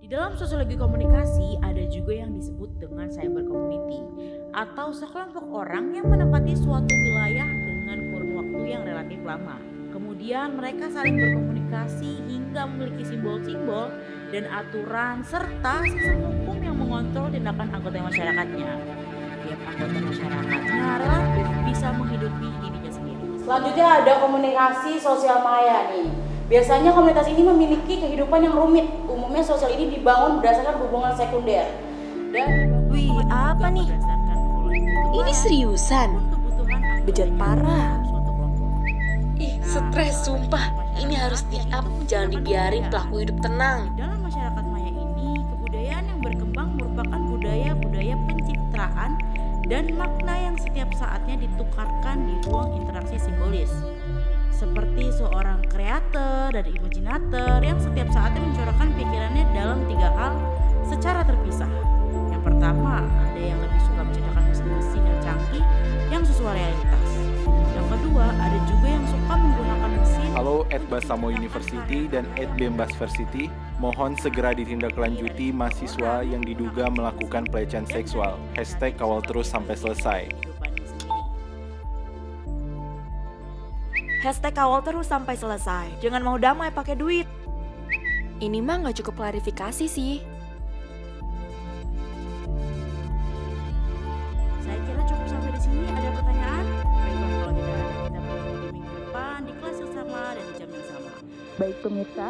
Di dalam sosiologi komunikasi ada juga yang disebut dengan cyber community atau sekelompok orang yang menempati suatu wilayah dengan kurun waktu yang relatif lama. Kemudian mereka saling berkomunikasi hingga memiliki simbol-simbol dan aturan serta sistem hukum yang mengontrol tindakan anggota masyarakatnya. Tiap anggota masyarakatnya relatif bisa menghidupi dirinya sendiri. Selanjutnya ada komunikasi sosial maya nih. Biasanya komunitas ini memiliki kehidupan yang rumit. Umumnya sosial ini dibangun berdasarkan hubungan sekunder. Dan Wih, apa nih? Ini seriusan? Bejat parah. Ih, stres sumpah. Ini harus di-up, jangan dibiarin pelaku hidup tenang. Dalam masyarakat maya ini, kebudayaan yang berkembang merupakan budaya-budaya pencitraan dan makna yang setiap saatnya ditukarkan di ruang interaksi simbolis. Seperti seorang kreator dan imajinator yang setiap saatnya mencurahkan pikirannya dalam 3 hal secara terpisah. Yang pertama, ada yang lebih suka menciptakan mesin-mesin yang canggih yang sesuai realitas. Yang kedua, ada juga yang suka menggunakan mesin. Halo @Basamo University dan @Bembasversity, mohon segera ditindaklanjuti mahasiswa yang diduga melakukan pelecehan seksual. #kawal terus sampai selesai. #kawal terus sampai selesai. Jangan mau damai pakai duit. Ini mah nggak cukup klarifikasi sih. Saya kira cukup sampai di sini. Ada pertanyaan? Baiklah, kalau tidak ada, kita bertemu di minggu depan di kelas yang sama dan di jam yang sama. Baik pemirsa,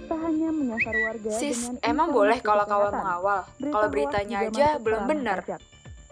tak hanya menyasar warga Sis, dengan emang informasi boleh kalau kawal kesehatan, mengawal? berita Kalau hoaks beritanya juga aja masuk belum ke ranah benar. pajak.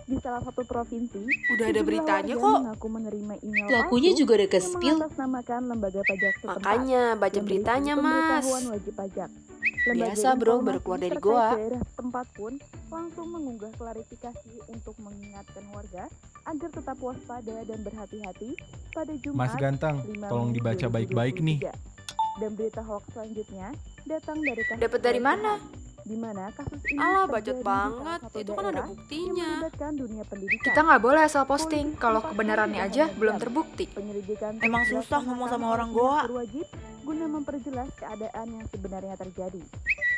Di salah satu provinsi, Udah ada sejumlah beritanya warga kok. mengaku menerima email Pelakunya palsu juga udah yang ke-spill. mengatasnamakan lembaga pajak setempat. Makanya baca yang beritanya, berisi Mas. pemberitahuan wajib pajak. Lembaga Biasa, bro, baru informasi keluar dari terkait goa. daerah setempat pun langsung mengunggah klarifikasi untuk mengingatkan warga agar tetap waspada dan berhati-hati pada Jumat Mas Ganteng, 5 tolong Mei dibaca baik-baik nih. 2023. Dan berita hoax selanjutnya datang dari kasus Dapat dari mana? di mana kasus ini Alah, terjadi bacot di banget. salah satu Itu kan ada daerah buktinya. yang melibatkan dunia pendidikan. Kita nggak boleh asal posting Polisi kalau sempat kebenarannya melakukan aja belum penelitian. terbukti. Penyelidikan Emang terus susah ngomong dilaksanakan sama orang oleh pihak goa. berwajib guna memperjelas keadaan yang sebenarnya terjadi.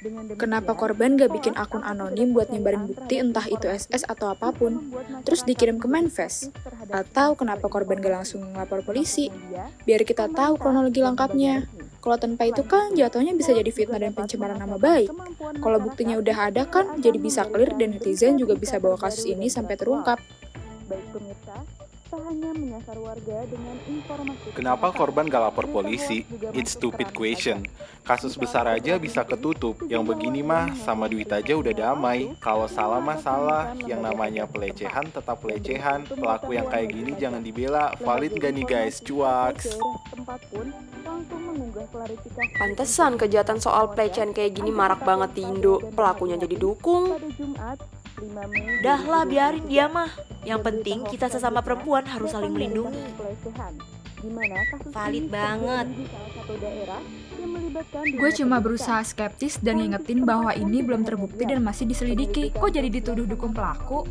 Dengan demikian, Kenapa korban gak bikin hoax akun atau anonim buat nyebarin ketidakpercayaan bukti entah terhadap itu informasi SS atau bisa apapun? membuat Terus masyarakat dikirim ke menjadi Manfest? skeptis terhadap Atau sumber kenapa korban gak informasi. langsung ngelapor polisi? Media, Biar kita tahu pemerintah, kronologi dan lengkapnya. lembaga resmi. Kalau tanpa itu Selain kan itu, jatuhnya bisa jadi hoax fitnah juga dan dapat pencemaran nama mengacaukan baik. kemampuan Kalau masyarakat buktinya udah ada yang kan akan jadi bisa clear dan memberikan netizen juga berita bisa bawa terbaru kasus dan ini sampai beraktual. terungkap. Baik pemirsa, tak hanya menyasar warga dengan informasi Kenapa kesehatan, korban gak lapor berita polisi? hoax juga It's masuk ke stupid ranah question. pajak. Kasus besar aja bisa ketutup. Yang begini mah sama duit aja udah damai. Kalau salah mah salah. Yang namanya pelecehan tetap pelecehan. Pelaku yang kayak gini jangan dibela. Valid gak nih guys? Cuaks. Pantesan kejahatan soal pelecehan kayak gini marak banget di Indo. Pelakunya jadi dukung. Dah lah, biarin dia mah. Yang penting kita sesama perempuan harus saling melindungi. Valid banget. Gue cuma berusaha skeptis dan ngingetin bahwa ini belum terbukti dan masih diselidiki. Kok jadi dituduh dukung pelaku?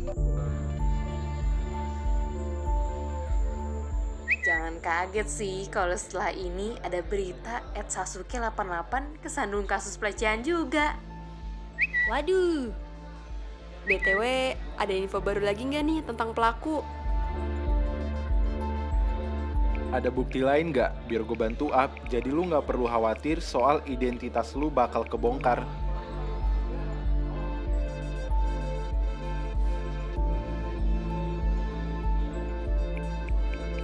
Jangan kaget sih kalau setelah ini ada berita @sasuke88 kesandung kasus pelecehan juga. Waduh. BTW, ada info baru lagi nggak nih tentang pelaku? Ada bukti lain nggak? Biar gue bantu up. Jadi lu nggak perlu khawatir soal identitas lu bakal kebongkar.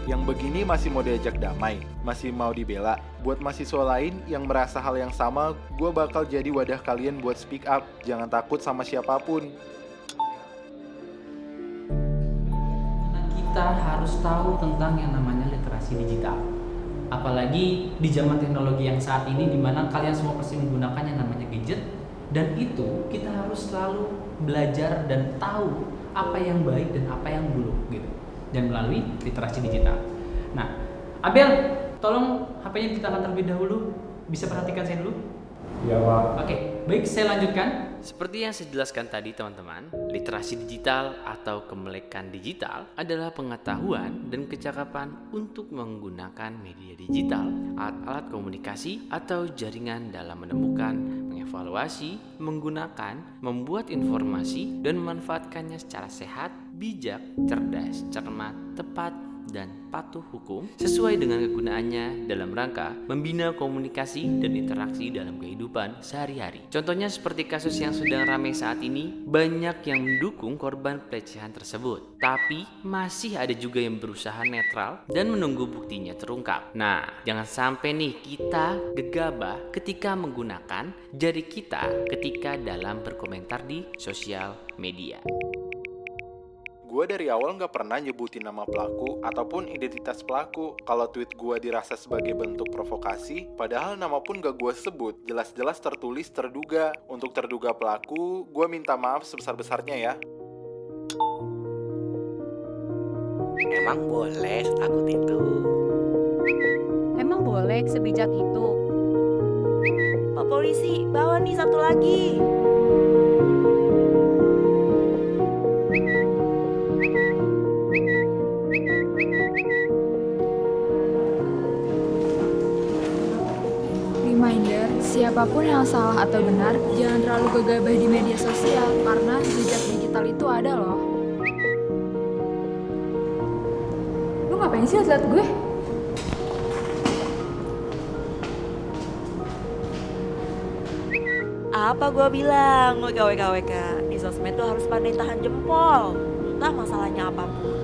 Yang begini masih mau diajak damai, masih mau dibela. Buat mahasiswa lain yang merasa hal yang sama, gue bakal jadi wadah kalian buat speak up. Jangan takut sama siapapun. Kita harus tahu tentang yang namanya literasi digital. Apalagi di zaman teknologi yang saat ini di mana kalian semua pasti menggunakan yang namanya gadget, dan itu kita harus selalu belajar dan tahu apa yang baik dan apa yang buruk gitu. Dan melalui literasi digital. Nah, Abel, tolong HP-nya ditahan terlebih dahulu. Bisa perhatikan saya dulu? Ya, Pak. Oke, baik, saya lanjutkan. Seperti yang saya jelaskan tadi teman-teman, literasi digital atau kemelekan digital adalah pengetahuan dan kecakapan untuk menggunakan media digital, alat-alat komunikasi atau jaringan dalam menemukan, mengevaluasi, menggunakan, membuat informasi, dan memanfaatkannya secara sehat, bijak, cerdas, cermat, tepat, dan patuh hukum sesuai dengan kegunaannya dalam rangka membina komunikasi dan interaksi dalam kehidupan sehari-hari. Contohnya seperti kasus yang sedang ramai saat ini, banyak yang mendukung korban pelecehan tersebut, tapi masih ada juga yang berusaha netral dan menunggu buktinya terungkap. Nah, jangan sampai nih kita gegabah ketika menggunakan jari kita ketika dalam berkomentar di sosial media. Gue dari awal nggak pernah nyebutin nama pelaku ataupun identitas pelaku. Kalau tweet gue dirasa sebagai bentuk provokasi, padahal nama pun gak gue sebut. Jelas-jelas tertulis terduga. Untuk terduga pelaku, gue minta maaf sebesar-besarnya ya. Emang boleh takut itu? Emang boleh sebijak itu? Pak polisi, bawa nih satu lagi. Reminder, siapapun yang salah atau benar, jangan terlalu gegabah di media sosial karena jejak digital itu ada loh. Lu ngapain sih liat gue? Apa gua bilang, WKWKWK, di sosmed tuh harus pandai tahan jempol, entah masalahnya apapun.